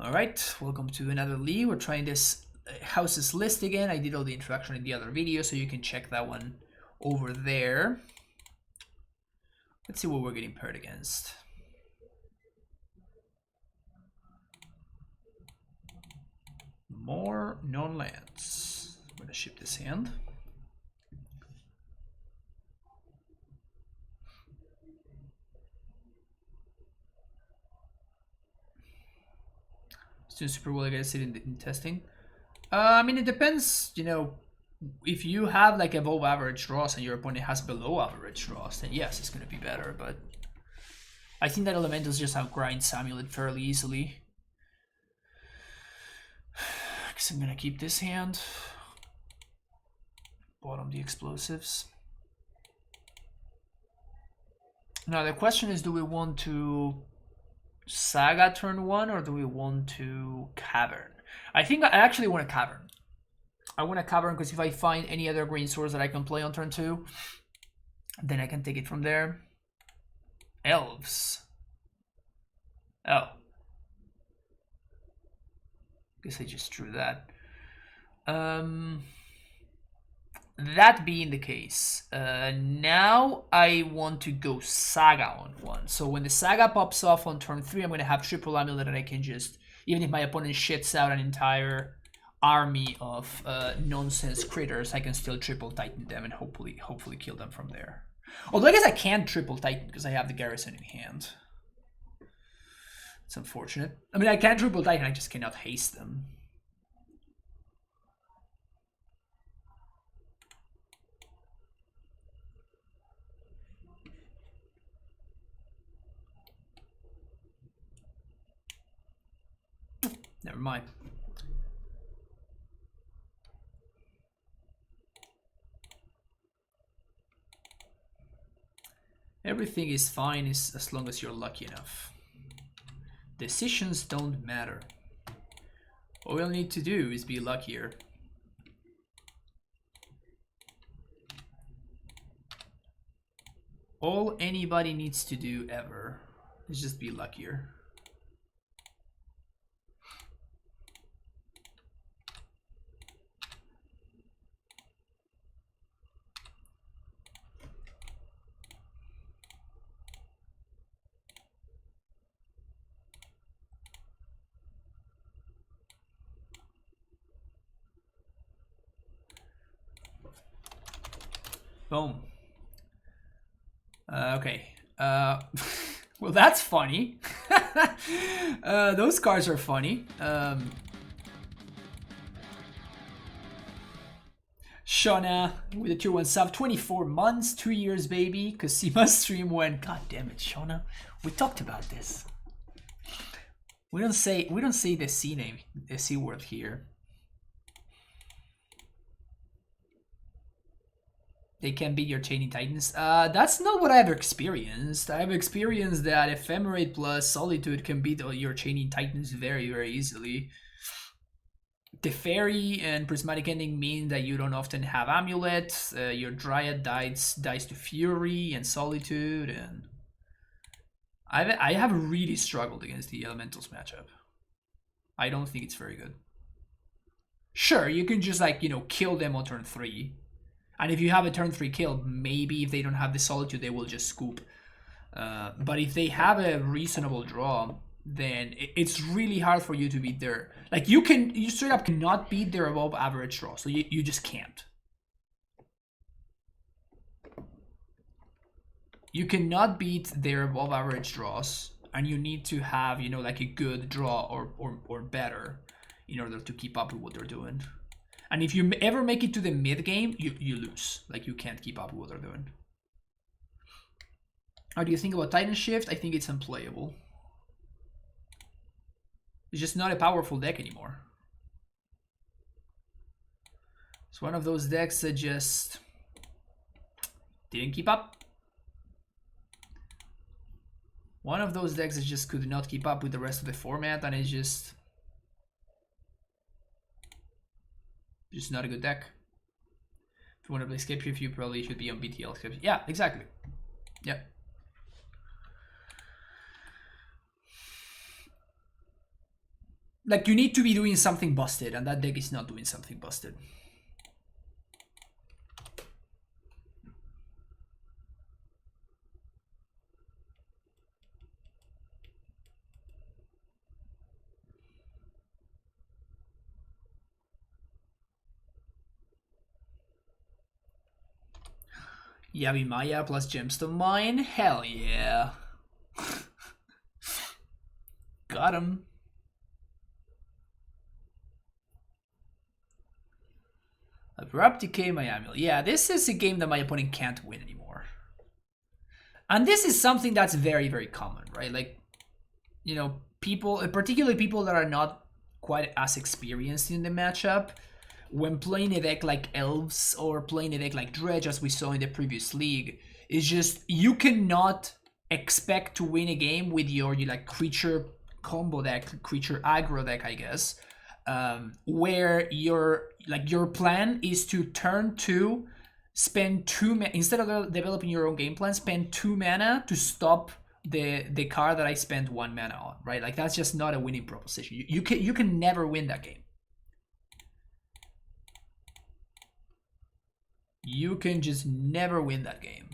Alright, welcome to another Lee. We're trying this houses list again. I did all the introduction in the other video, so you can check that one over there. Let's see what we're getting paired against. More non-lands. I'm going to ship this hand. It's doing super well, I guess, in testing. I mean, it depends, you know, if you have like above average draws and your opponent has below average draws, then yes, it's going to be better. But I think that Elementals just outgrind Amulet fairly easily. Because I'm going to keep this hand. Bottom the explosives. Now the question is, do we want to Saga turn 1 or do we want to Cavern? I think I actually want a Cavern. I want a Cavern because if I find any other green source that I can play on turn 2, then I can take it from there. Elves. Oh. Guess I just drew that. That being the case, now I want to go Saga on 1. So when the Saga pops off on turn 3, I'm going to have triple Amulet and I can just, even if my opponent shits out an entire army of nonsense critters, I can still triple Titan them and hopefully kill them from there. Although I guess I can't triple Titan because I have the Garrison in hand. It's unfortunate. I mean, I can triple Titan, I just cannot haste them. Never mind. Everything is fine as long as you're lucky enough. Decisions don't matter. All we'll need to do is be luckier. All anybody needs to do ever is just be luckier. Boom. Okay. Well, that's funny. Those cards are funny. Shauna with a 2-1 sub, 24 months, 2 years, baby. Cosima stream went. God damn it, Shauna. We talked about this. We don't say the C name, the C word here. They can beat your Chaining Titans. That's not what I've experienced. I've experienced that Ephemerate plus Solitude can beat your Chaining Titans very, very easily. The Fairy and Prismatic Ending mean that you don't often have Amulet. Your Dryad dies to Fury and Solitude, and I have really struggled against the Elementals matchup. I don't think it's very good. Sure, you can just like, you know, kill them on turn 3. And if you have a turn 3 kill, maybe if they don't have the Solitude, they will just scoop. But if they have a reasonable draw, then it's really hard for you to beat their... Like, you straight up cannot beat their above average draw. So you just can't. You cannot beat their above average draws. And you need to have, you know, like a good draw or better in order to keep up with what they're doing. And if you ever make it to the mid game, you lose. Like, you can't keep up with what they're doing. How do you think about Titan Shift? I think it's unplayable. It's just not a powerful deck anymore. It's one of those decks that just didn't keep up. One of those decks that just could not keep up with the rest of the format, and it's just not a good deck. If you want to play Escape Shift, you probably should be on BTL. Yeah, exactly. Yeah. Like, you need to be doing something busted, and that deck is not doing something busted. Yavi Maya plus Gemstone Mine? Hell yeah. Got him. Abrupt Decay my amulet. Yeah, this is a game that my opponent can't win anymore. And this is something that's very, very common, right? Like, you know, people, particularly people that are not quite as experienced in the matchup, when playing a deck like Elves or playing a deck like Dredge, as we saw in the previous league, is just, you cannot expect to win a game with your like creature combo deck, creature aggro deck, I guess, where your plan is to turn 2, spend 2 instead of developing your own game plan, spend 2 mana to stop the card that I spent 1 mana on, right? Like, that's just not a winning proposition. You can never win that game. You can just never win that game.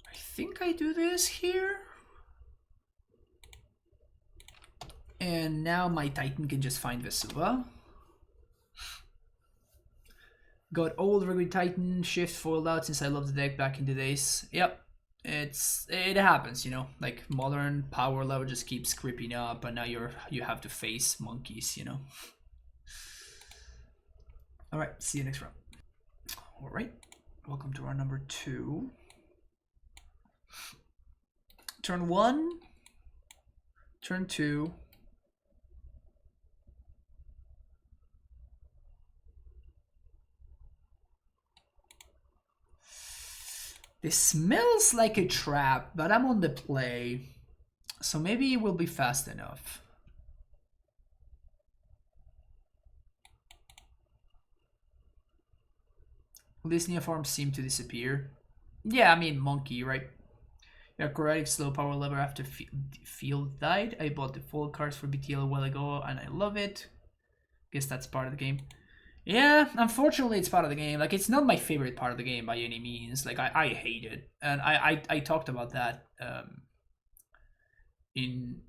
I think I do this here. And now my Titan can just find Vesuva. Got old regular Titan, shift foiled out since I loved the deck back in the days. Yep, it happens, you know. Like, modern power level just keeps creeping up, and now you have to face monkeys, you know. All right, see you next round. All right, welcome to round number 2. Turn 1, turn 2. This smells like a trap, but I'm on the play, so maybe it will be fast enough. These neoforms seem to disappear. Yeah, I mean, monkey, right? Yeah, correct. Slow power lever after field died. I bought the full cards for BTL a while ago, and I love it. Guess that's part of the game. Yeah, unfortunately, it's part of the game. Like, it's not my favorite part of the game by any means. Like, I hate it, and I talked about that in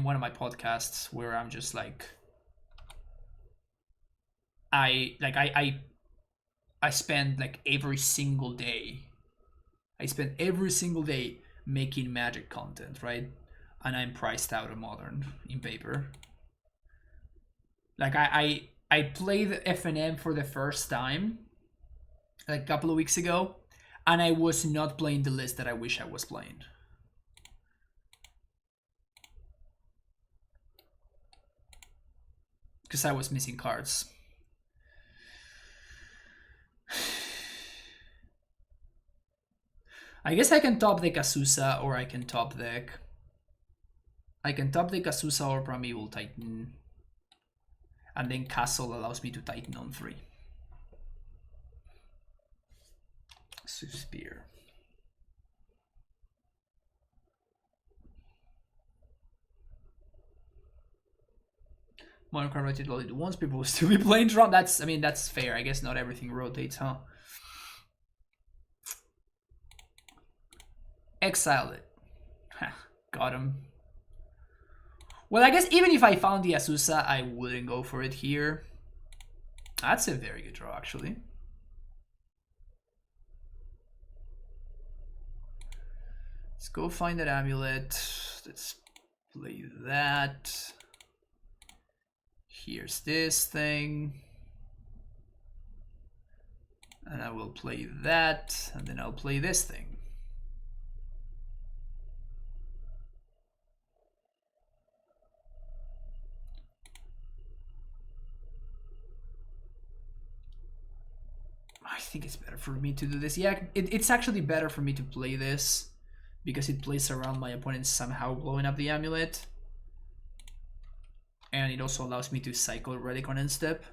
one of my podcasts, where I'm just like, I spend like every single day. I spend every single day making Magic content, right? And I'm priced out of Modern in paper. Like, I played FNM for the first time like a couple of weeks ago, and I was not playing the list that I wish I was playing. Because I was missing cards. I guess I can top deck Azusa, or I can top deck... I can top deck Azusa or Primeval Titan. And then Castle allows me to Titan on 3. Spear. Modern card rotated only once, people will still be playing Tron. That's, I mean, that's fair. I guess not everything rotates, huh? Exiled it. Got him. Well, I guess even if I found the Azusa, I wouldn't go for it here. That's a very good draw, actually. Let's go find that amulet. Let's play that. Here's this thing. And I will play that, and then I'll play this thing. I think it's better for me to do this. Yeah, it's actually better for me to play this because it plays around my opponent somehow blowing up the amulet. And And it also allows me to cycle Relic on end step.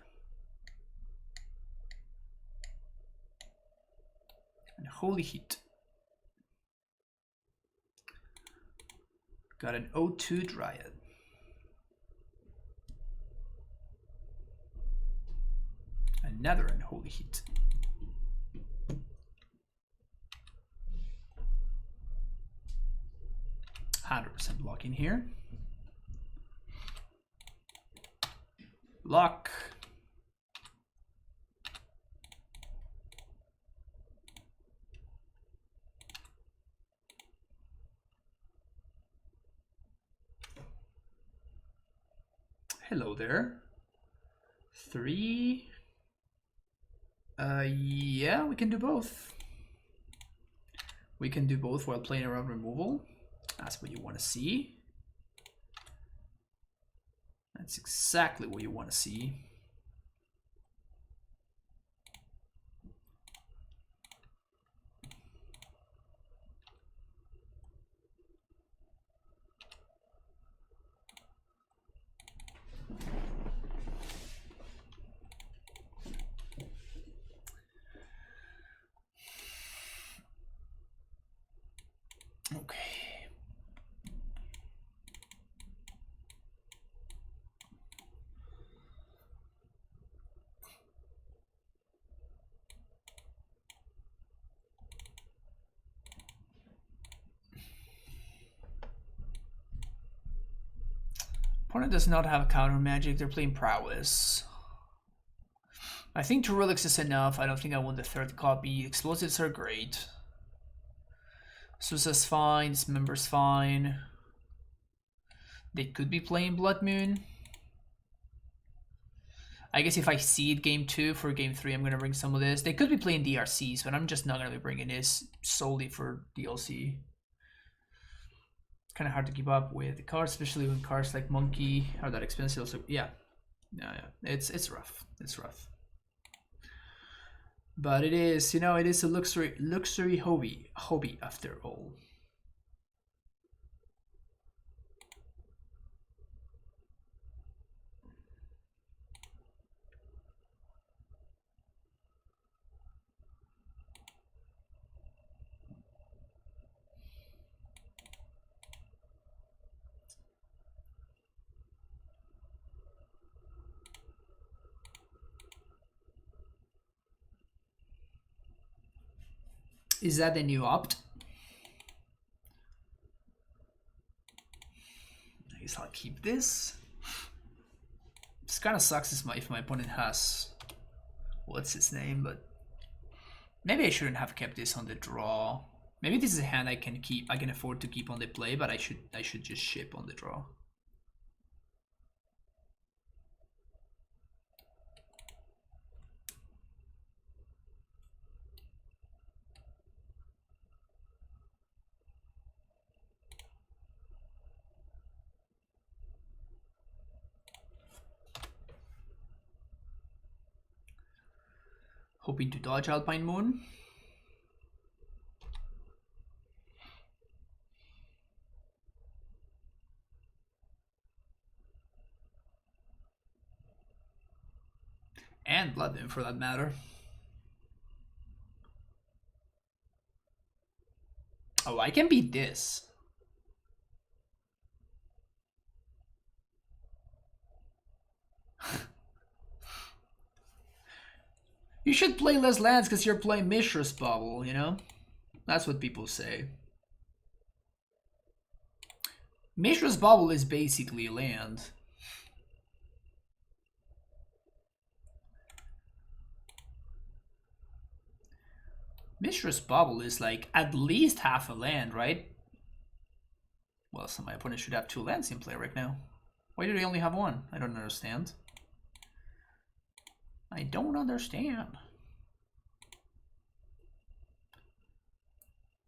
And Holy Heat. Got an O2 Dryad. Another Unholy Heat. %100% blocking here. Lock. Hello there. 3. Yeah, we can do both. We can do both while playing around removal. That's what you want to see. That's exactly what you want to see. Okay. Opponent does not have counter magic. They're playing Prowess. I think 2 relics is enough. I don't think I want the 3rd copy. Explosives are great. Susa's fine. Dismember's fine. They could be playing Blood Moon. I guess if I seed game 2 for game 3, I'm going to bring some of this. They could be playing DRCs, but I'm just not going to be bringing this solely for DLC. Kind of hard to keep up with the cards, especially when cards like Monkey are that expensive. So yeah, it's rough. It's rough. But it is, you know, it is a luxury hobby after all. Is that the new opt? I guess I'll keep this. This kind of sucks if my opponent has what's his name, but maybe I shouldn't have kept this on the draw. Maybe this is a hand I can keep. I can afford to keep on the play, but I should just ship on the draw. Hoping to dodge Alpine Moon. And Blood Moon for that matter. Oh, I can beat this. You should play less lands because you're playing Mishra's Bubble, you know? That's what people say. Mishra's Bubble is basically land. Mishra's Bubble is like at least half a land, right? Well, so my opponent should have 2 lands in play right now. Why do they only have 1? I don't understand. I don't understand.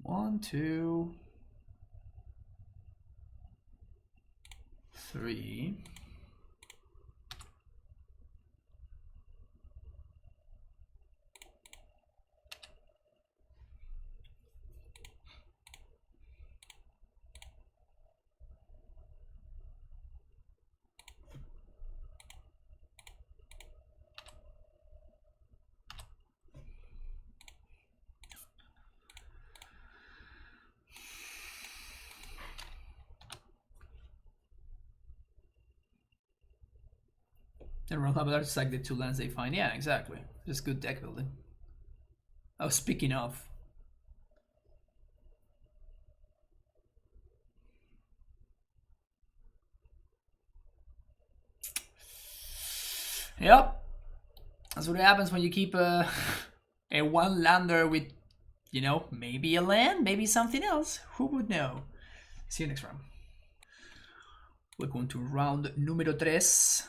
1, 2, 3. And roll up that's like the 2 lands they find. Yeah, exactly. Just good deck building. Oh, speaking of. Yep. That's what happens when you keep a 1-lander with, you know, maybe a land, maybe something else. Who would know? See you next round. We're going to round número 3.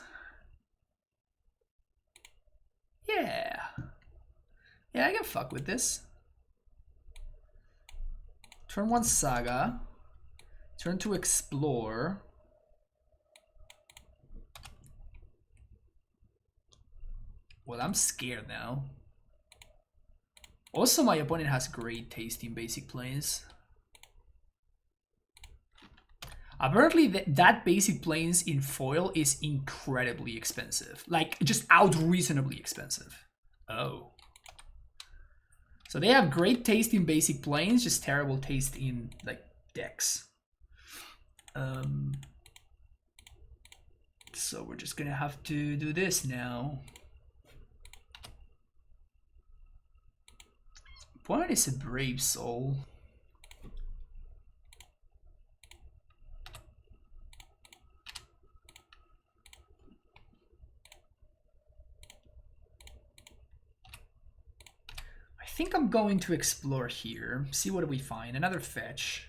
Yeah. Yeah, I can fuck with this. Turn 1 Saga. Turn 2 Explore. Well, I'm scared now. Also, my opponent has great taste in basic planes. Apparently, that basic planes in foil is incredibly expensive. Like, just out-reasonably expensive. Oh. So they have great taste in basic planes, just terrible taste in, like, decks. So we're just gonna have to do this now. Opponent is a Brave Soul. I think I'm going to explore here. See what we find. Another fetch.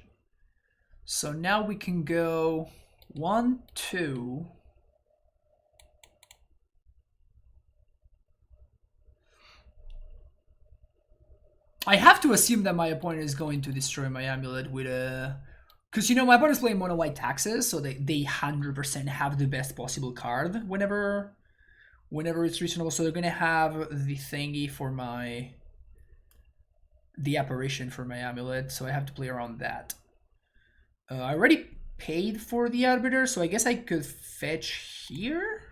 So now we can go 1, 2. I have to assume that my opponent is going to destroy my amulet with a... Because, you know, my opponent's playing mono white taxes, so they 100% have the best possible card whenever it's reasonable. So they're going to have the thingy for my... the apparition for my amulet, so I have to play around that. I already paid for the arbiter, so I guess I could fetch here?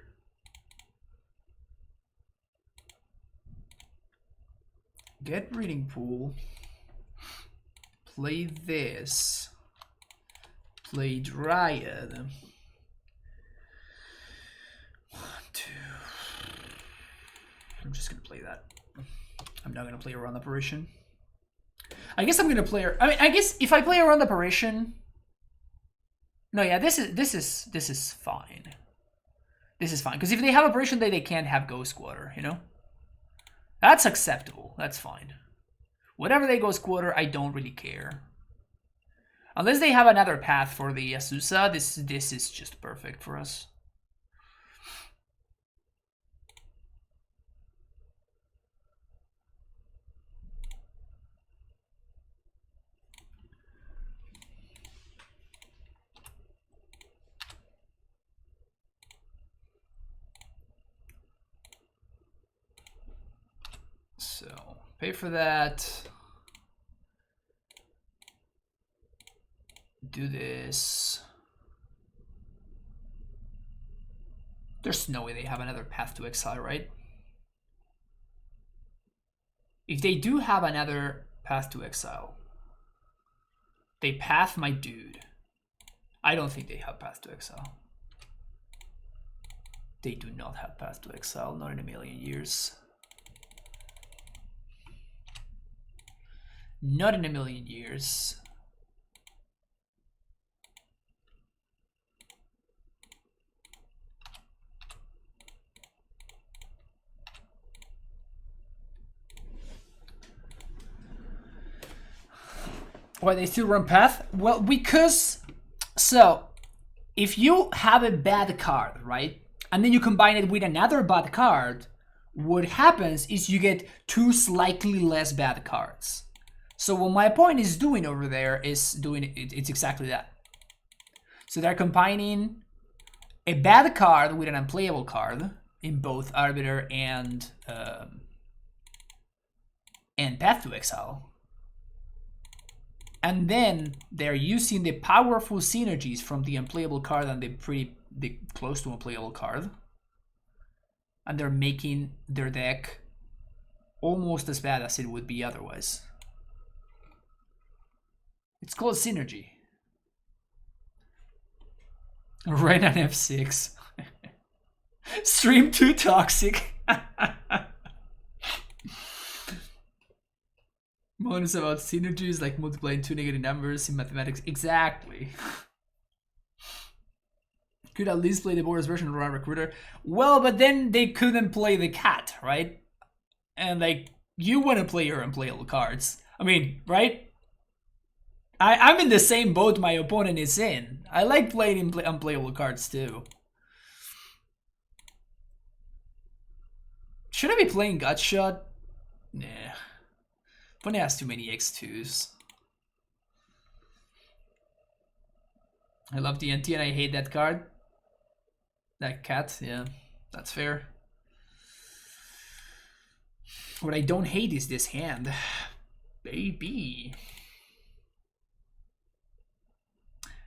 Get Breeding Pool. Play this. Play Dryad. 1, 2. I'm just gonna play that. I'm not gonna play around apparition. I guess I'm gonna play. I mean, I guess if I play around apparition. No, yeah, this is fine. This is fine because if they have apparition, they can't have Ghost Quarter. You know, that's acceptable. That's fine. Whatever they Ghost Quarter, I don't really care. Unless they have another path for the Azusa, this is just perfect for us. So, pay for that. Do this. There's no way they have another path to exile, right? If they do have another path to exile, they path my dude. I don't think they have path to exile. They do not have path to exile, not in a million years. Not in a million years. Why they still run path? Well, because so if you have a bad card, right, and then you combine it with another bad card, what happens is you get 2 slightly less bad cards. So what my opponent is doing over there is doing it's exactly that. So they're combining a bad card with an unplayable card in both Arbiter and Path to Exile. And then they're using the powerful synergies from the unplayable card and the close to unplayable card. And they're making their deck almost as bad as it would be otherwise. It's called synergy. Right on F6. Stream too toxic. One is about synergies, like multiplying two negative numbers in mathematics. Exactly. Could at least play the board's version of Run Recruiter. Well, but then they couldn't play the cat, right? And like, you want to play your unplayable cards. I mean, right? I'm in the same boat my opponent is in. I like playing unplayable cards too. Should I be playing Gut Shot? Nah. Opponent has too many X2s. I love the NT and I hate that card. That cat, yeah, that's fair. What I don't hate is this hand. Baby.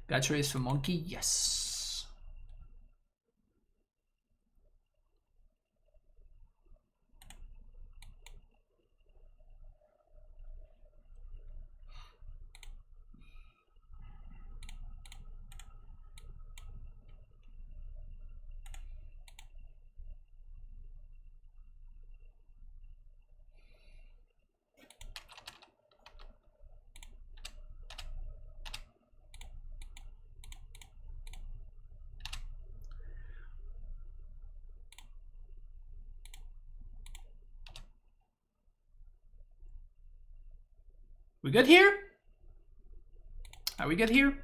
Got trace for monkey? Yes. We good here? Are we good here?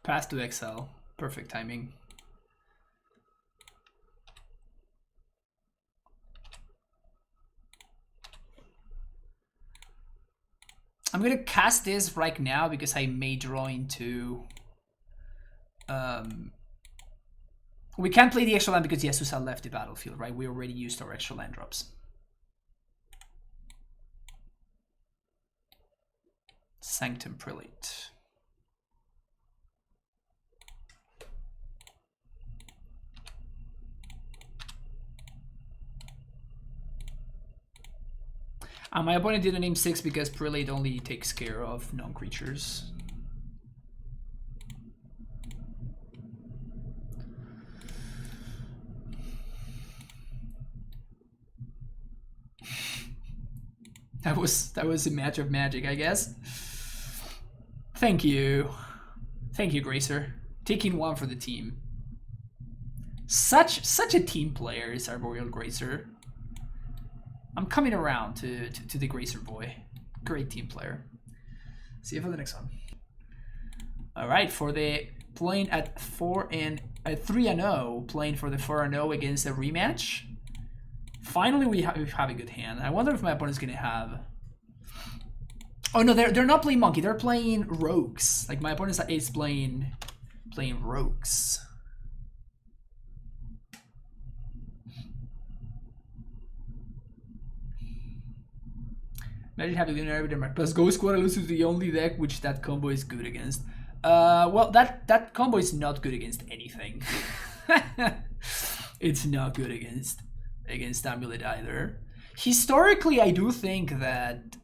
Pass to XL. Perfect timing. I'm gonna cast this right now because I may draw into... we can't play the extra land because Yasusa left the battlefield, right? We already used our extra land drops. Sanctum Prelate. My opponent didn't name 6 because Prelate only takes care of non-creatures. That was a match of magic, I guess. Thank you. Thank you, Gracer. Taking one for the team. Such a team player is Arboreal Gracer. I'm coming around to the Gracer boy. Great team player. See you for the next one. All right, for the playing at 3-0, playing for the 4-0 against a rematch. Finally, we have a good hand. I wonder if my opponent's gonna have. Oh no, they're not playing monkey. They're playing rogues. Like my opponent is playing rogues. Imagine having Lunar Arbiter plus Ghost Squad Elusive is the only deck which that combo is good against. Well, that combo is not good against anything. It's not good against Amulet either. Historically, I do think that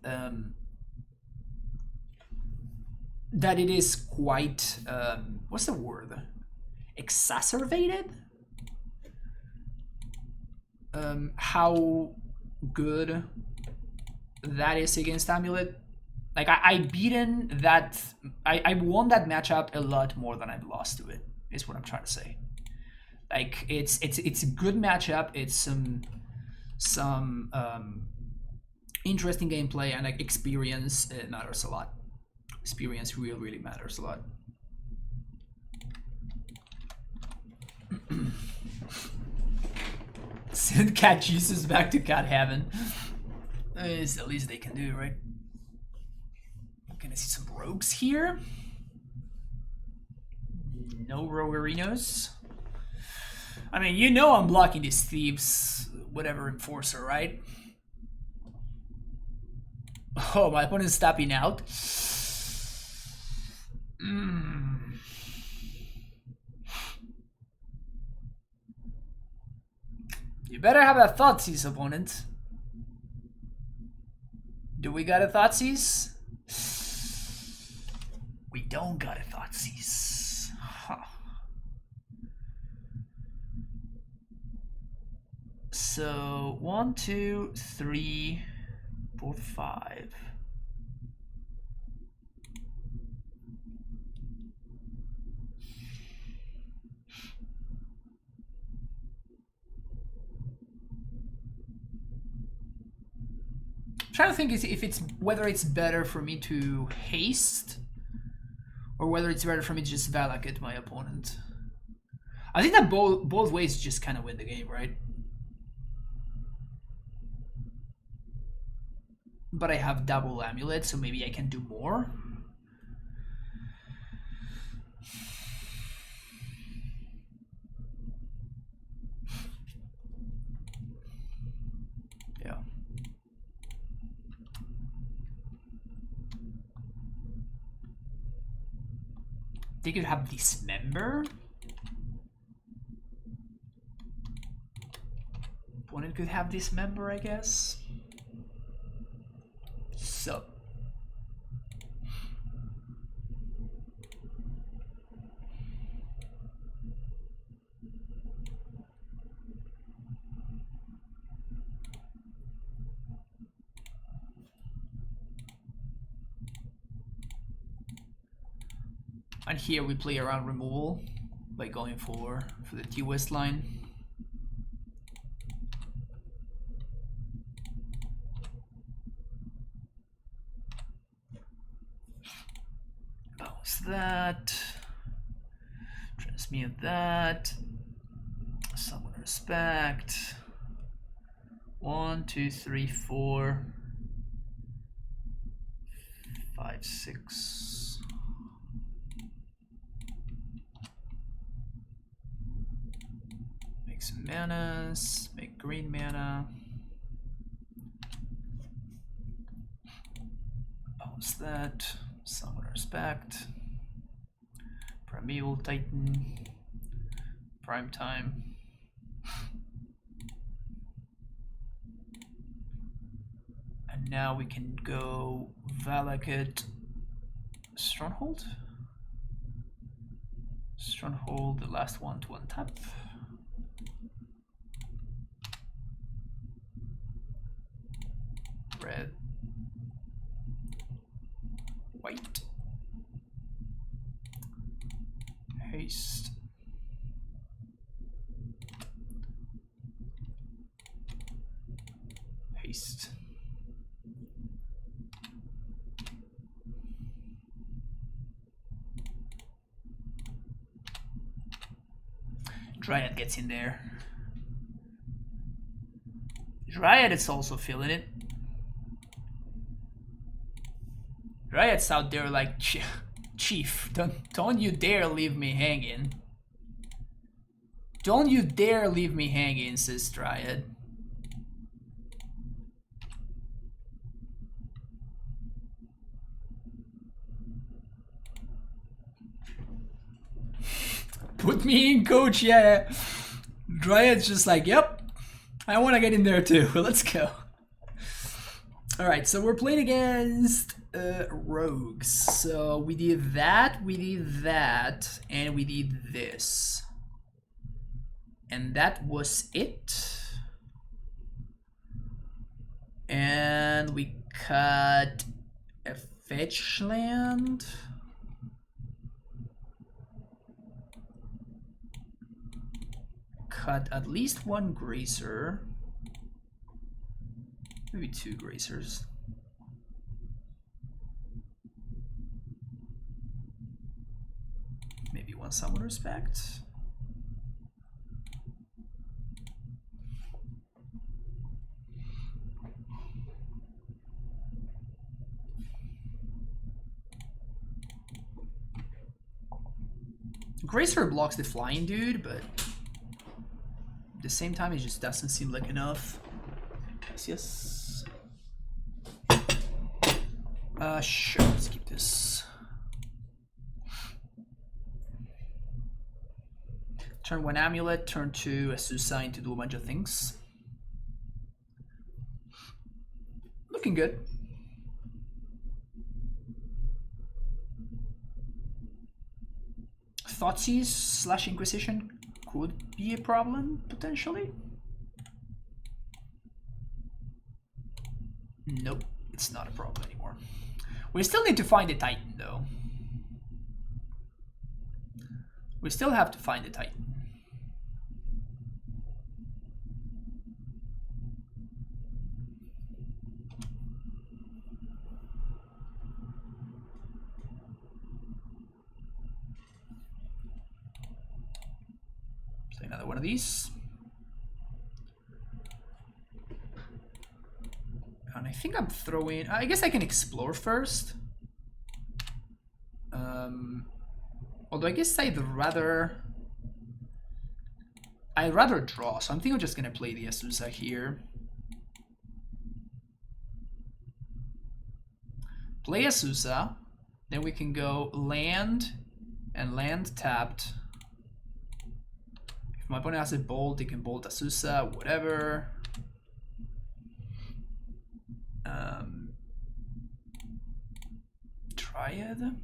that it is quite what's the word? Exacerbated. How good that is against Amulet. Like I beaten that, I won that matchup a lot more than I've lost to it, is what I'm trying to say. Like it's a good matchup. It's some interesting gameplay, and like experience, it matters a lot. Experience really matters a lot. Send Cat Jesus back to Cat Heaven. It's the least they can do, right? I'm gonna see some rogues here. No Rhinos. I mean, you know I'm blocking these thieves, whatever enforcer, right? Oh, my opponent's tapping out. You better have a Thoughtseize, opponent. Do we got a Thoughtseize? We don't got a Thoughtseize. Huh. So 1, 2, 3, 4, 5. I'm trying to think if it's whether it's better for me to haste or whether it's better for me to just Valakut my opponent. I think that both ways just kind of win the game, right? But I have double amulet, so maybe I can do more. Yeah. They could have Dismember. Opponent could have Dismember, I guess. So. And here we play around removal by going for the T-West line. Bounce that. Transmute that. Summon Respect. 1, 2, 3, 4, 5, 6. Make some manas, make green mana. Bounce that, Summon Respect. Primeval Titan. Prime time. And now we can go Valakut Stronghold. Stronghold, the last one to untap. Red, white, haste, haste. Dryad gets in there. Dryad is also feeling it. Dryad's out there like, Chief, don't you dare leave me hanging. Don't you dare leave me hanging, says Dryad. Put me in, coach, yeah. Dryad's just like, yep, I want to get in there too. Let's go. All right, so we're playing against rogues. So we did that, and we did this. And that was it. And we cut a fetch land. Cut at least one grazer. Maybe 2 grazers. Maybe 1 Summon Respect. Grazer blocks the flying dude, but at the same time it just doesn't seem like enough. Yes. Sure, let's keep this. Turn 1 amulet, turn 2 a Suicide to do a bunch of things. Looking good. Thoughtseize / Inquisition could be a problem, potentially. Nope, it's not a problem anymore. We still need to find the Titan, though. We still have to find the Titan. So another one of these. And I think I'm throwing... I guess I can explore first. Although I guess I'd rather draw, so I'm thinking I'm just gonna play the Azusa here. Play Azusa, then we can go land and land tapped. If my opponent has a bolt, they can bolt Azusa, whatever. Triad.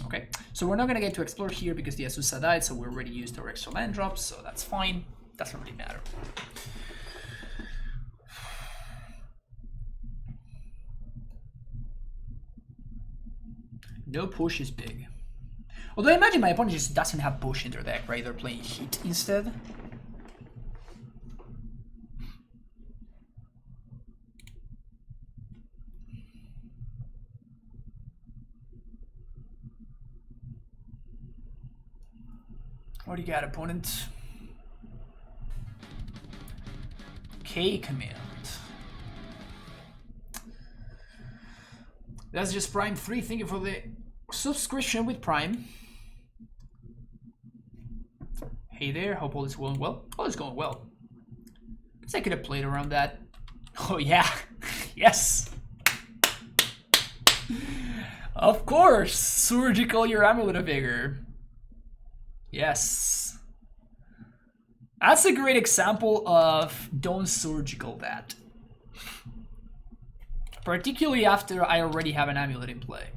Okay, so we're not gonna get to explore here because the Azusa died, so we already used our extra land drops, so that's fine. Doesn't really matter. No push is big. Although I imagine my opponent just doesn't have push in their deck, right? They're playing heat instead. What do you got, opponent? K command. That's just Prime 3. Thank you for the subscription with Prime. Hey there, hope all is going well. All is going well. Guess I could have played around that. Oh yeah, yes. Of course, surgical your Amulet of Vigor. Yes. That's a great example of don't surgical that. Particularly after I already have an Amulet in play.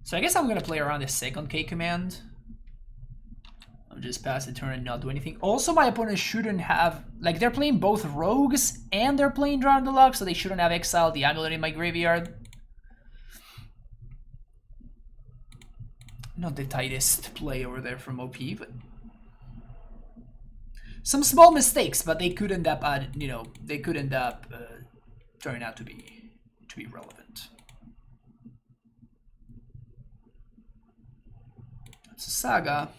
So I guess I'm gonna play around the second K command. I'll just pass the turn and not do anything. Also, my opponent shouldn't have... Like, they're playing both Rogues and they're playing Drown the Luck, so they shouldn't have exiled the Amulet in my graveyard. Not the tightest play over there from OP, but... Some small mistakes, but they could end up, you know, they could end up turning out to be relevant. It's a Saga.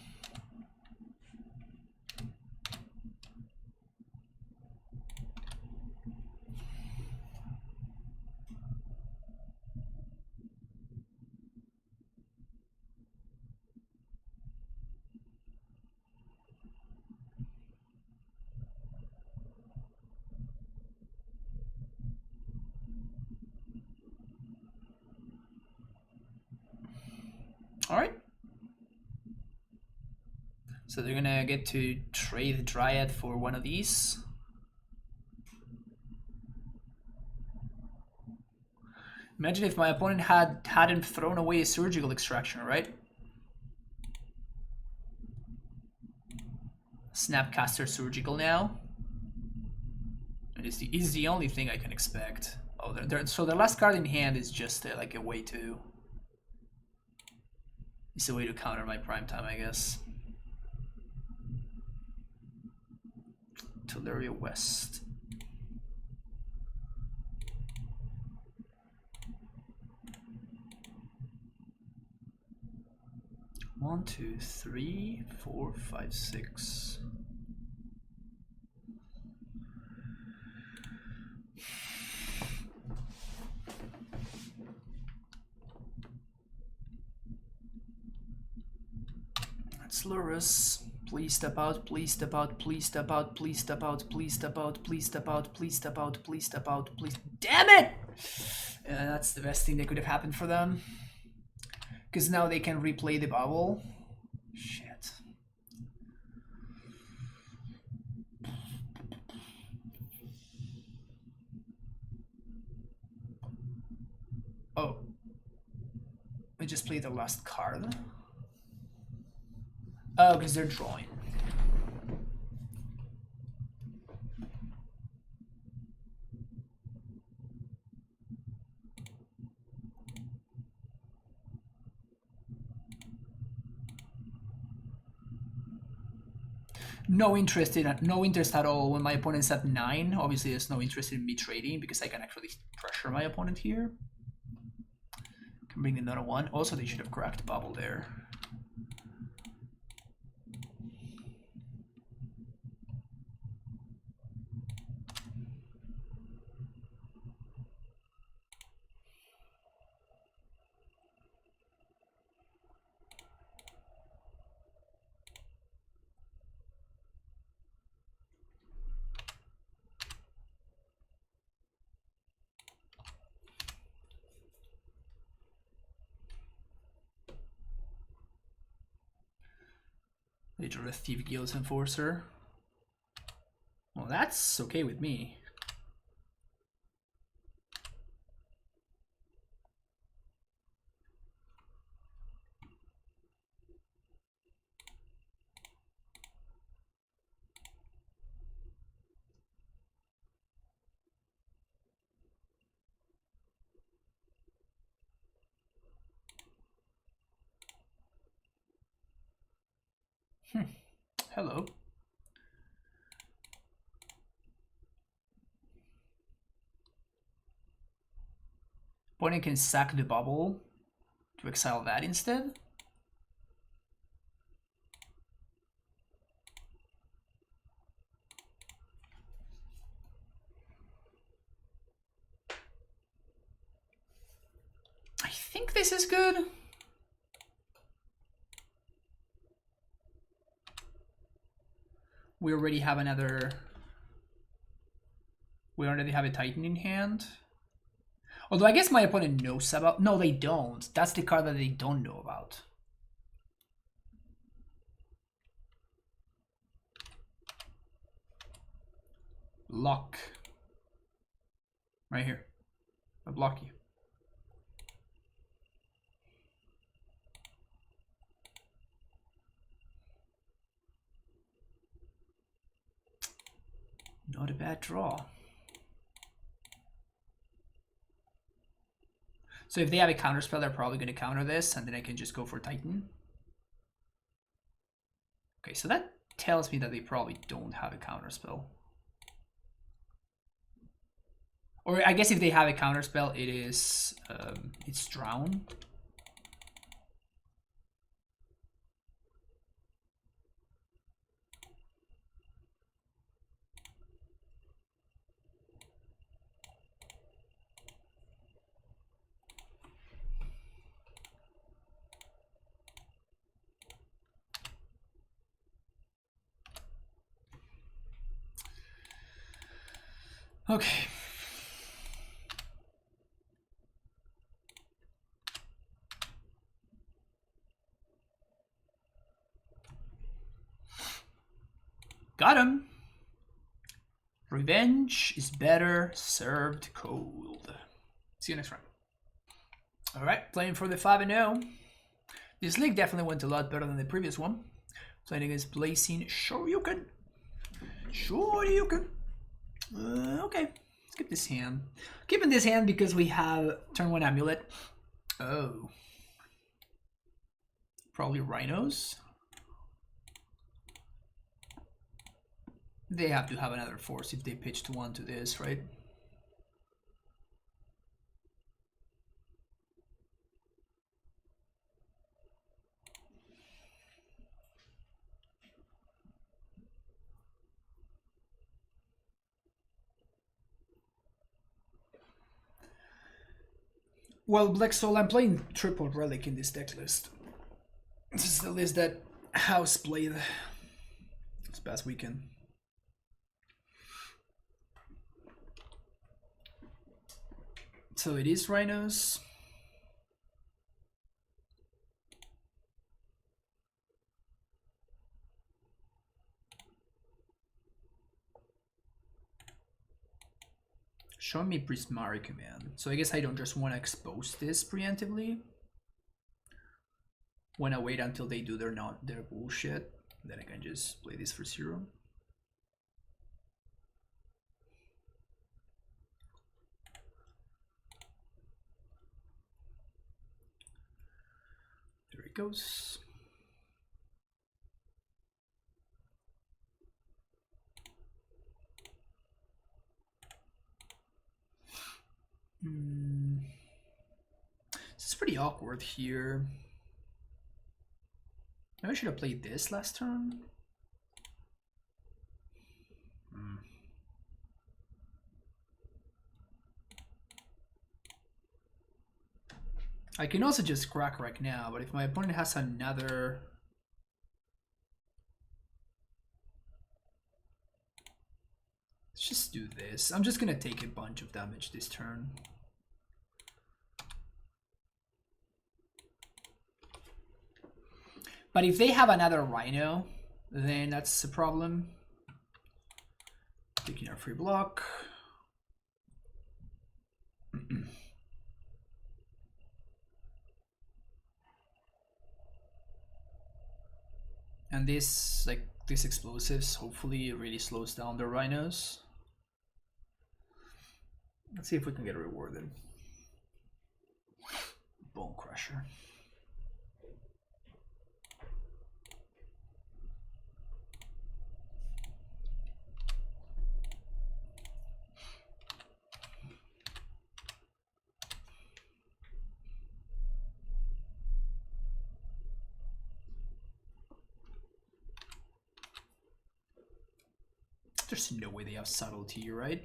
All right. So they're gonna get to trade the Dryad for one of these. Imagine if my opponent hadn't thrown away a surgical extraction, right? Snapcaster surgical now. It is the only thing I can expect. Oh, so the last card in hand is just like a way to. It's a way to counter my prime time, I guess. Teleria West. One, two, three, 4, 5, 6. That's Lurrus. Please step out, please step out, please step out, please step out, please step out, please step out, please step out, please step out, please. Damn it! That's the best thing that could have happened for them. Because now they can replay the bubble. Shit. Oh. I just played the last card. Oh, because they're drawing. No interest at all when my opponent's at 9. Obviously, there's no interest in me trading because I can actually pressure my opponent here. Can bring another one. Also, they should have cracked bubble there. They drew a Thief Guild's Enforcer. Well, that's okay with me. Hello. Opponent can sack the bubble to exile that instead. I think this is good. We already have another. We already have a Titan in hand. Although I guess my opponent knows about. No, they don't. That's the card that they don't know about. Lock. Right here. I block you. Not a bad draw. So if they have a counterspell, they're probably going to counter this, and then I can just go for Titan. Okay, so that tells me that they probably don't have a counterspell. Or I guess if they have a counterspell, it is it's Drown. Okay. Got him. Revenge is better served cold. See you next round. Alright, playing for the 5-0. This league definitely went a lot better than the previous one. Playing against Blazing Shoryuken. Shoryuken. Okay, skip this hand. Keeping this hand because we have turn 1 Amulet. Oh. Probably Rhinos. They have to have another force if they pitched one to this, right? Well, Black Soul, I'm playing triple Relic in this deck list. This is the list that House played this past weekend. So it is Rhinos. Show me Prismari command. So I guess I don't just want to expose this preemptively. When I wait until they do their bullshit, then I can just play this for 0. There it goes. This is pretty awkward here. Maybe I should have played this last turn. I can also just crack right now, but if my opponent has another... Let's just do this. I'm just gonna take a bunch of damage this turn. But if they have another Rhino, then that's a problem. Taking our free block. And this, like, these explosives, hopefully it really slows down the Rhinos. Let's see if we can get rewarded. Bone Crusher. There's no way they have subtlety, right?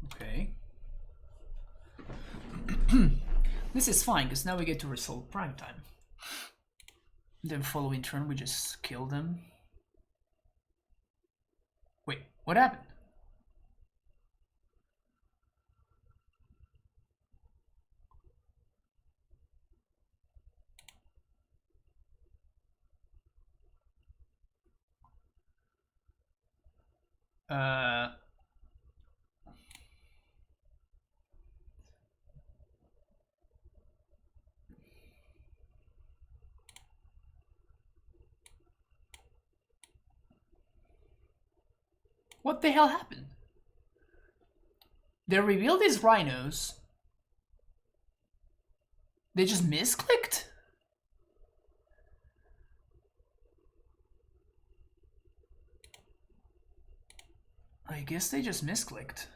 Okay. This is fine, because now we get to resolve prime time. Then following turn, we just kill them. Wait, what happened? What the hell happened? They revealed these Rhinos. They just misclicked? I guess they just misclicked.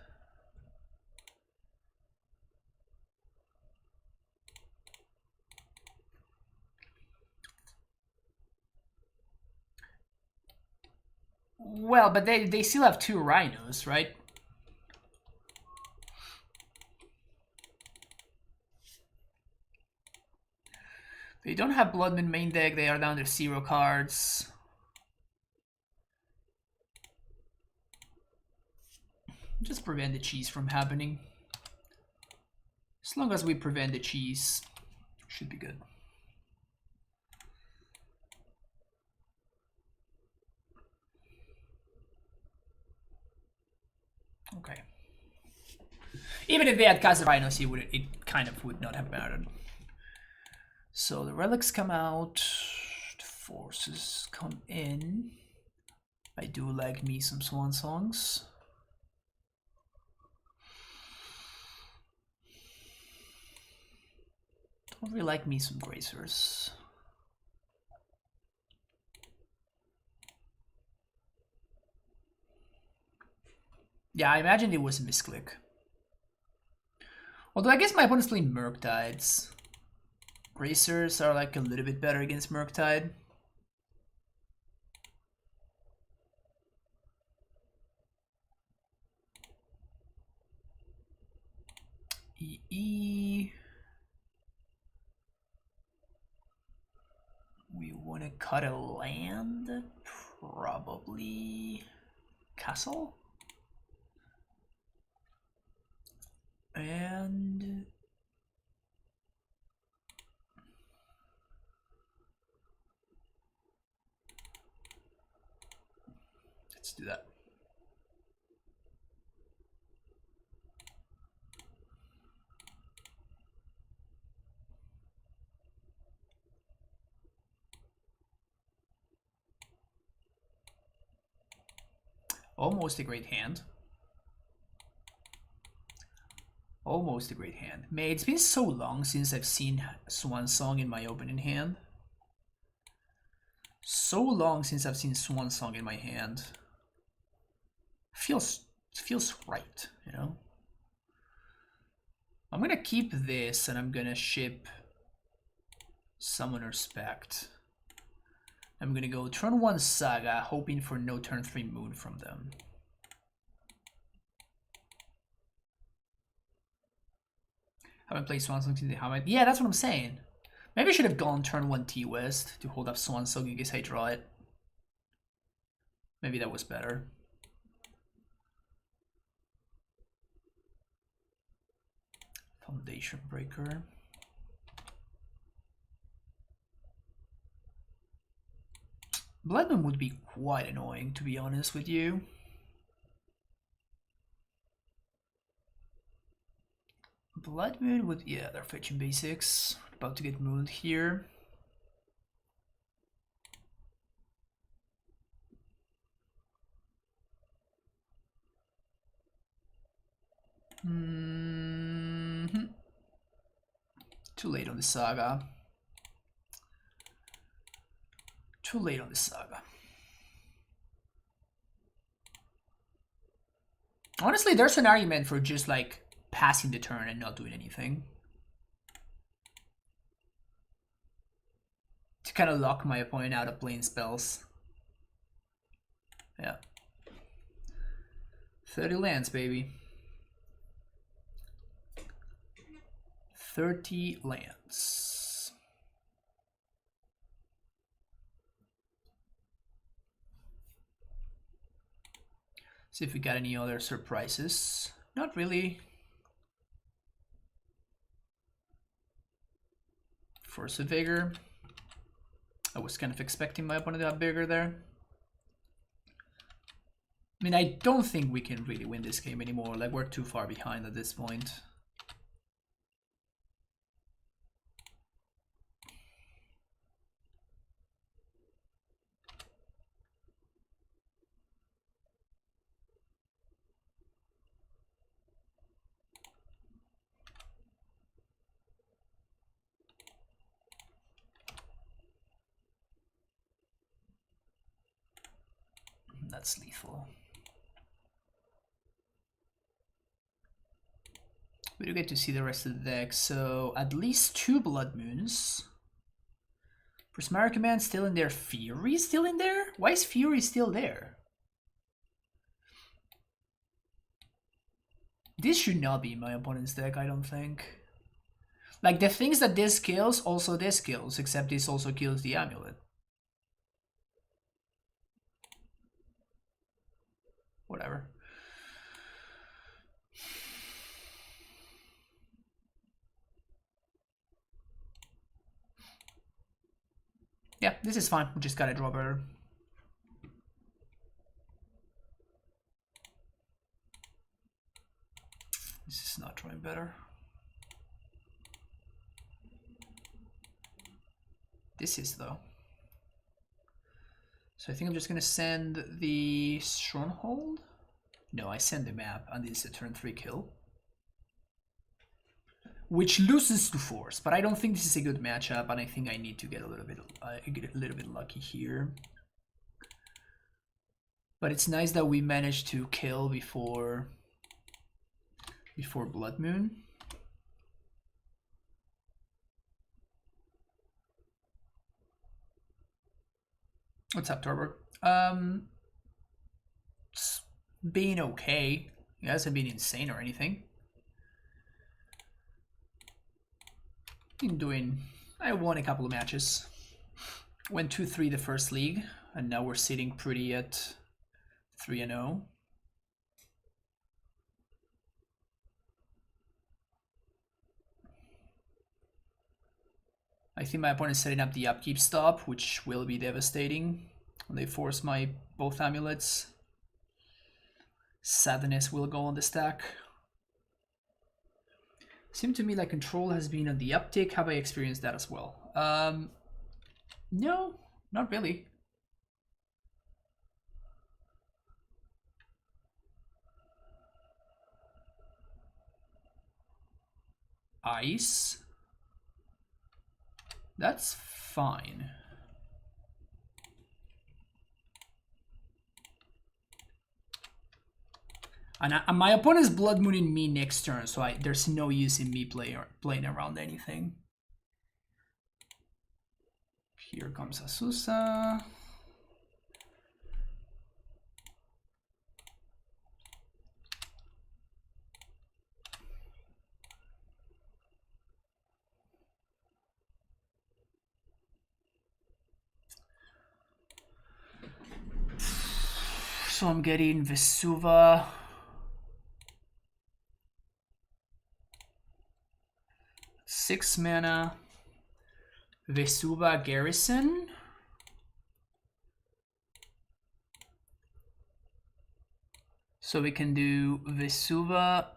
Well, but they still have 2 Rhinos, right? They don't have Bloodman main deck, they are down to 0 cards. Just prevent the cheese from happening. As long as we prevent the cheese, should be good. Okay. Even if they had cast Rhinos, it kind of would not have mattered. So the relics come out, the forces come in. I do like me some Swan Songs. Don't really like me some Gracers. Yeah, I imagine it was a misclick. Although I guess my opponent's playing Murktides. Gracers are like a little bit better against Murktide. We want to cut a land, probably castle. And let's do that. Almost a great hand. Almost a great hand. Man, it's been so long since I've seen Swan Song in my opening hand. So long since I've seen Swan Song in my hand. Feels right, you know? I'm gonna keep this and I'm gonna ship Summoner's Pact. I'm gonna go turn 1 Saga, hoping for no turn 3 Moon from them. Haven't played Swan Song since the Hammer. Yeah, that's what I'm saying. Maybe I should have gone turn 1 T-West to hold up Swan Song in case I draw it. Maybe that was better. Foundation Breaker. Blood Moon would be quite annoying, to be honest with you. Blood Moon would... yeah, they're fetching basics. About to get mooned here. Too late on the Saga. Too late on the Saga. Honestly, there's an argument for just like passing the turn and not doing anything. To kind of lock my opponent out of playing spells. Yeah. 30 lands, baby. 30 lands. See if we got any other surprises. Not really. Force of Vigor. I was kind of expecting my opponent to have bigger there. I mean, I don't think we can really win this game anymore. Like, we're too far behind at this point. That's lethal. We do get to see the rest of the deck, so at least 2 Blood Moons. Prismara Command still in there. Fury still in there? Why is Fury still there? This should not be my opponent's deck, I don't think. Like, the things that this kills, also this kills, except this also kills the amulet. Whatever. Yeah, this is fine. We just gotta draw better. This is not drawing better. This is, though. So I think I'm just gonna send the Stronghold. No, I send the map, and this is a turn 3 kill. Which loses to Force, but I don't think this is a good matchup, and I think I need to get a little bit lucky here. But it's nice that we managed to kill before Blood Moon. What's up, Torber? It's being okay. It hasn't been insane or anything. I won a couple of matches. Went 2-3 the first league, and now we're sitting pretty at 3-0. I think my opponent's setting up the upkeep stop, which will be devastating when they force my both amulets. Sadness will go on the stack. Seemed to me like control has been on the uptick. Have I experienced that as well? No, not really. Ice. That's fine. And my opponent's Blood Mooning me next turn, so there's no use in me playing around anything. Here comes Asusa. So I'm getting Vesuva. Six mana. Vesuva Garrison. So we can do Vesuva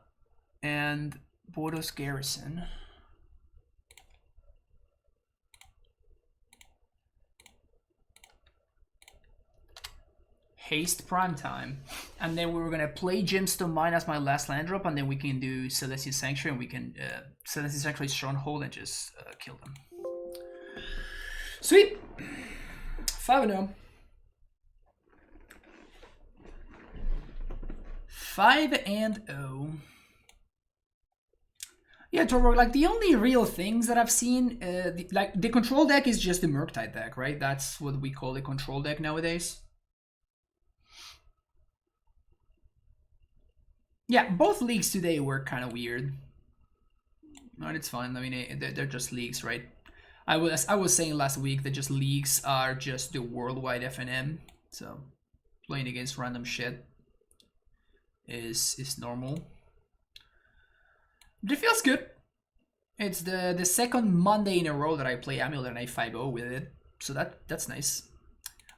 and Boros Garrison. Haste Primetime. And then we were gonna play Gemstone Mine as my last land drop, and then we can do Celestial Sanctuary, and we can Celestial Sanctuary Stronghold and just kill them. Sweet! 5-0. 5-0. Yeah, Torborg, like the only real things that I've seen, like the control deck is just the Murktide deck, right? That's what we call the control deck nowadays. Yeah, both leagues today were kind of weird. But it's fine. I mean, they're just leagues, right? I was saying last week that just leagues are just the worldwide FNM. So playing against random shit is normal. But it feels good. It's the second Monday in a row that I play Amulet and I 5-0 with it. So that's nice.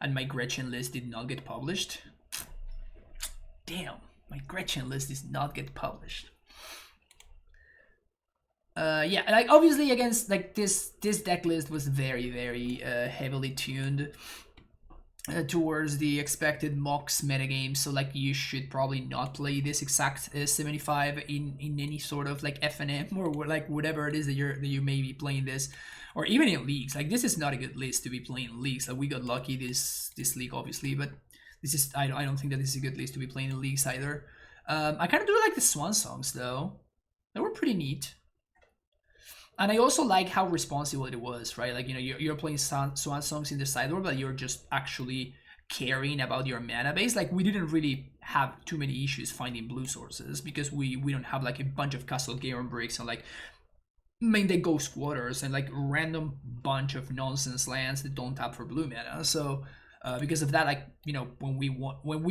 And my Gretchen list did not get published. Damn. My Gretchen list does not get published. Yeah, like obviously against like this deck list was very heavily tuned towards the expected MOCS metagame. So like you should probably not play this exact 75 in any sort of like FNM or like whatever it is that you may be playing this, or even in leagues. Like this is not a good list to be playing in leagues. Like we got lucky this league obviously, but. This is I don't think that this is a good list to be playing in leagues either. I kind of do like the Swan songs though. They were pretty neat. And I also like how responsible it was, right? Like, you know, you're playing Swan songs in the sideboard, but you're just actually caring about your mana base. Like, we didn't really have too many issues finding blue sources because we don't have like a bunch of Castle Garon bricks and like main deck Ghost Quarters and like random bunch of nonsense lands that don't tap for blue mana. So because of that, like, you know, when we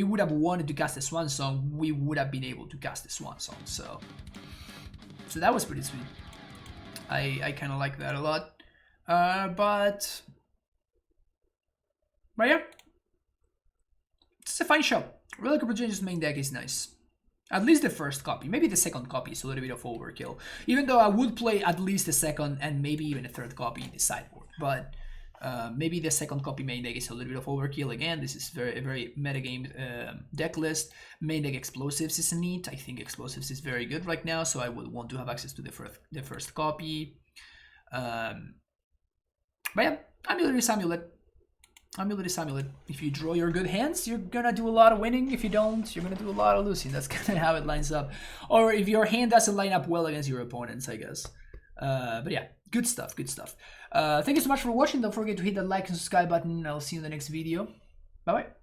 would have wanted to cast a Swan Song, we would have been able to cast a Swan Song. So that was pretty sweet. I kind of like that a lot. But yeah, it's a fine show. Relic of Regeneration's main deck is nice. At least the first copy. Maybe the second copy is a little bit of overkill. Even though I would play at least the second and maybe even a third copy in the sideboard. But maybe the second copy main deck is a little bit of overkill. Again, this is a very metagame deck list. Main deck Explosives is neat. I think Explosives is very good right now, so I would want to have access to the first copy. But yeah, Amulet is Amulet. Amulet is Amulet. If you draw your good hands, you're gonna do a lot of winning. If you don't, you're gonna do a lot of losing. That's kind of how it lines up. Or if your hand doesn't line up well against your opponents, I guess. But yeah, good stuff, good stuff. Thank you so much for watching. Don't forget to hit that like and subscribe button. I'll see you in the next video. Bye-bye.